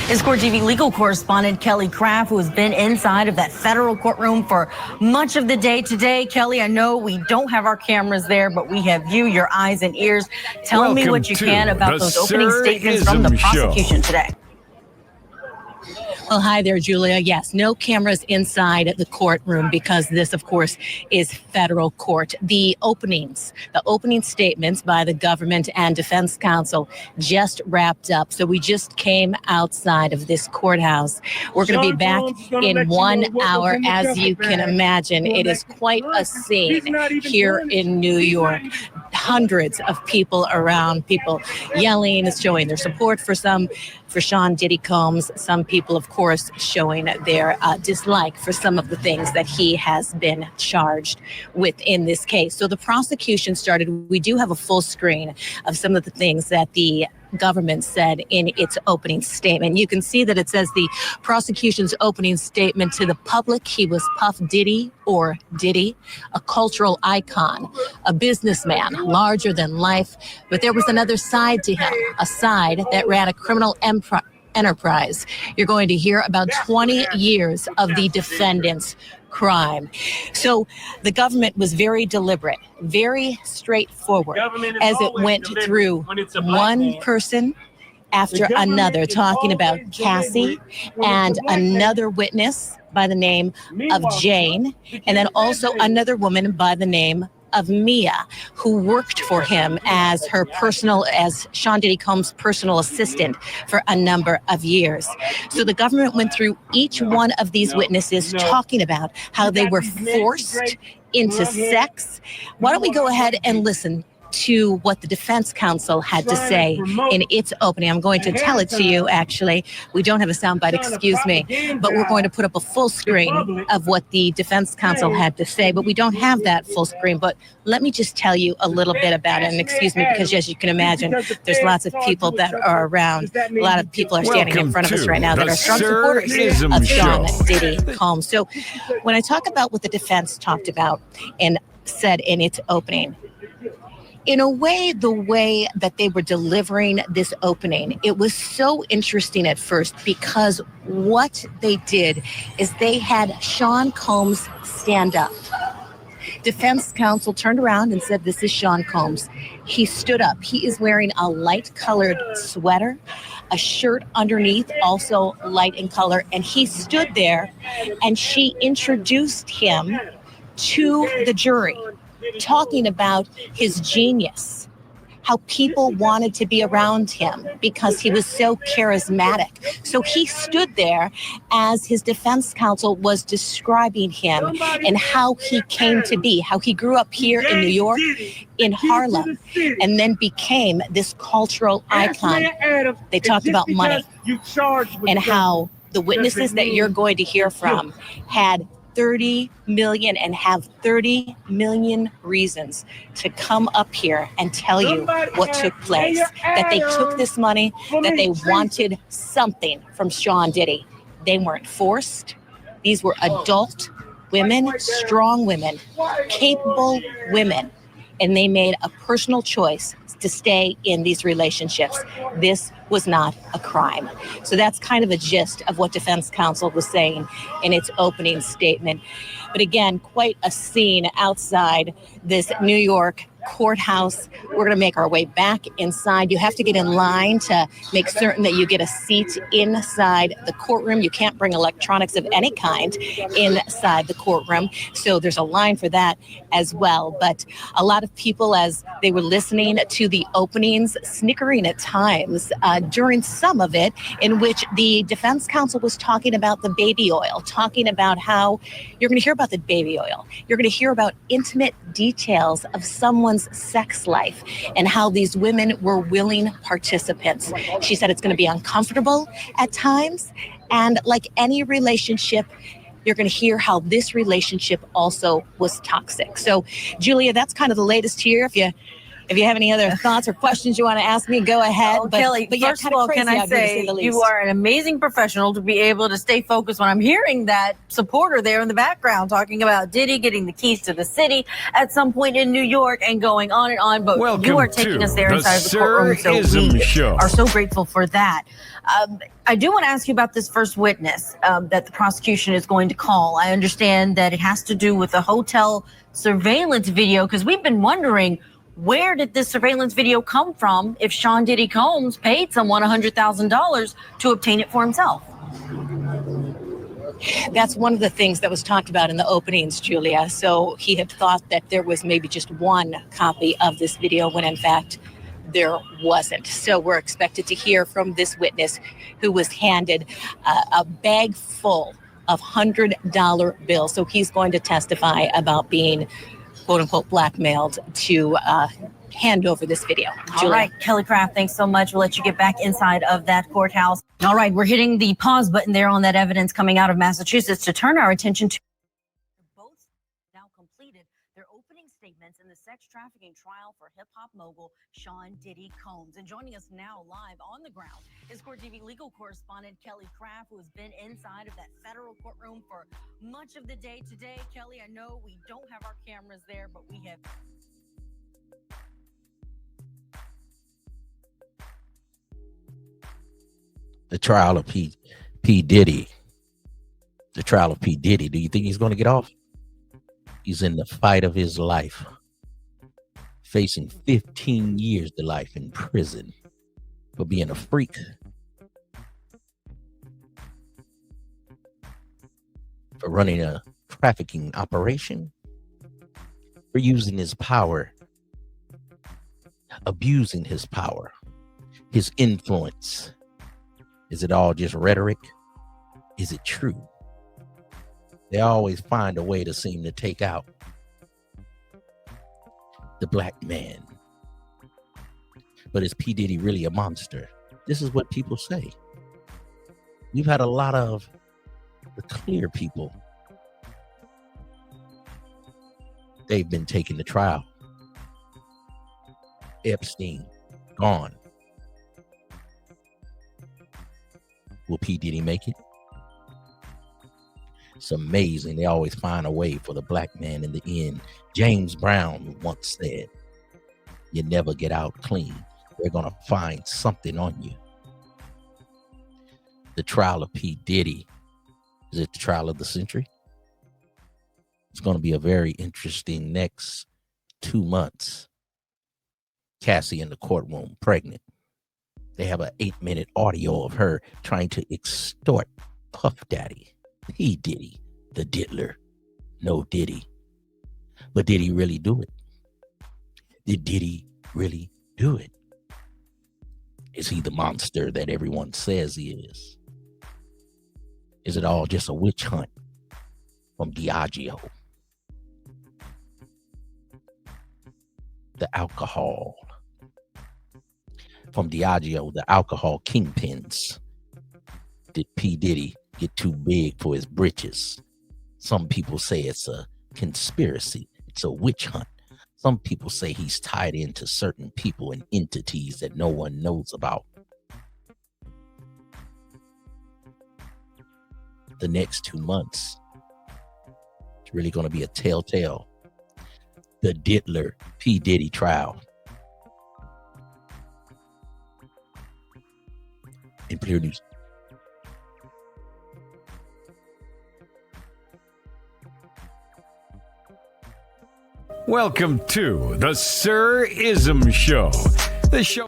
Is Court TV legal correspondent Kelly Craft, who has been inside of that federal courtroom for much of the day today. Kelly, I know we don't have our cameras there, but we have you, your eyes and ears. Tell me what you can about those opening statements from the prosecution today. Well, hi there, Julia. Yes, no cameras inside the courtroom because this, of course, is federal court. The opening statements by the government and defense counsel just wrapped up. So we just came outside of this courthouse. We're going to be back in 1 hour. As you can imagine, it is quite a scene here in New York. Hundreds of people around, people yelling, showing their support for Sean Diddy Combs. Some people, of course, showing their dislike for some of the things that he has been charged with in this case. So the prosecution started. We do have a full screen of some of the things that the government said in its opening statement. You can see that it says the prosecution's opening statement to the public. He was Puff Diddy, or Diddy, a cultural icon, a businessman, larger than life. But there was another side to him, a side that ran a criminal enterprise. You're going to hear about 20 years of the defendant's crime. So the government was very deliberate, very straightforward as it went through one person after another, talking about Cassie and another witness by the name of Jane, and then also another woman by the name of Mia, who worked for him as Sean Diddy Combs' personal assistant for a number of years. So the government went through each one of these witnesses talking about how they were forced into sex. Why don't we go ahead and listen to what the defense counsel had to say in its opening. I'm going to tell it to you, actually. We don't have a soundbite, excuse me, but we're going to put up a full screen of what the defense counsel had to say, but we don't have that full screen. But let me just tell you a little bit about it, and excuse me, because as you can imagine, there's lots of people that are around. A lot of people are standing in front of us right now that are strong supporters of Sean Diddy Combs. So when I talk about what the defense talked about and said in its opening, in a way, the way that they were delivering this opening, it was so interesting at first because what they did is they had Sean Combs stand up. Defense counsel turned around and said, "This is Sean Combs." He stood up. He is wearing a light-colored sweater, a shirt underneath, also light in color, and he stood there, and she introduced him to the jury, talking about his genius, how people wanted to be around him because he was so charismatic. So he stood there as his defense counsel was describing him and how he came to be, how he grew up here in New York, in Harlem, and then became this cultural icon. They talked about money and how the witnesses that you're going to hear from had 30 million and have 30 million reasons to come up here and tell you what took place, that they took this money, that they wanted something from Sean Diddy. They weren't forced. These were adult women, strong women, capable women, and they made a personal choice to stay in these relationships. This was not a crime. So that's kind of a gist of what defense counsel was saying in its opening statement. But again, quite a scene outside this New York courthouse. We're going to make our way back inside. You have to get in line to make certain that you get a seat inside the courtroom. You can't bring electronics of any kind inside the courtroom. So there's a line for that as well. But a lot of people, as they were listening to the openings, snickering at times during some of it, in which the defense counsel was talking about the baby oil, talking about how you're going to hear about the baby oil. You're going to hear about intimate details of someone's sex life and how these women were willing participants. She said it's going to be uncomfortable at times. And like any relationship, you're going to hear how this relationship also was toxic. So, Julia, that's kind of the latest here. If you If you have any other thoughts or questions you want to ask me, go ahead. Kelly, yeah, first of all, can I say you are an amazing professional to be able to stay focused when I'm hearing that supporter there in the background talking about Diddy getting the keys to the city at some point in New York and going on and on. But you are taking us there inside of the courtroom, so we are so grateful for that. I do want to ask you about this first witness that the prosecution is going to call. I understand that it has to do with the hotel surveillance video, because we've been wondering, where did this surveillance video come from if Sean Diddy Combs paid someone $100,000 to obtain it for himself? That's one of the things that was talked about in the openings, Julia. So he had thought that there was maybe just one copy of this video when in fact there wasn't. So we're expected to hear from this witness who was handed a bag full of $100 bills. So he's going to testify about being, quote unquote, blackmailed to hand over this video. Julia. All right, Kelly Craft, thanks so much. We'll let you get back inside of that courthouse. All right, we're hitting the pause button there on that evidence coming out of Massachusetts to turn our attention to both now completed their opening statements in the sex trafficking trial for hip-hop mogul Sean Diddy Combs. And joining us now live on the ground is Court TV legal correspondent Kelly Craft, who has been inside of that federal courtroom for much of the day today. Kelly, I know we don't have our cameras there, but we have... The trial of P. Diddy. The trial of P. Diddy. Do you think he's going to get off? He's in the fight of his life, facing 15 years to life in prison for being a freak, for running a trafficking operation, for using his power, abusing his power, his influence. Is it all just rhetoric? Is it true? They always find a way to seem to take out the black man. But is P. Diddy really a monster? This is what people say. You've had a lot of the clear people. They've been taken to trial. Epstein, gone. Will P. Diddy make it? It's amazing. They always find a way for the black man in the end. James Brown once said, you never get out clean. They're going to find something on you. The trial of P. Diddy. Is it the trial of the century? It's going to be a very interesting next 2 months. Cassie in the courtroom, pregnant. They have an 8-minute audio of her trying to extort Puff Daddy, P. Diddy, the diddler. No Diddy. But did he really do it? Did Diddy really do it? Is he the monster that everyone says he is? Is it all just a witch hunt from Diageo? The alcohol. From Diageo, the alcohol kingpins. Did P. Diddy get too big for his britches? Some people say it's a conspiracy. It's a witch hunt. Some people say he's tied into certain people and entities that no one knows about. The next 2 months, it's really going to be a telltale. The diddler P. Diddy trial. Impurities. Welcome to the Sir Ism Show. The show.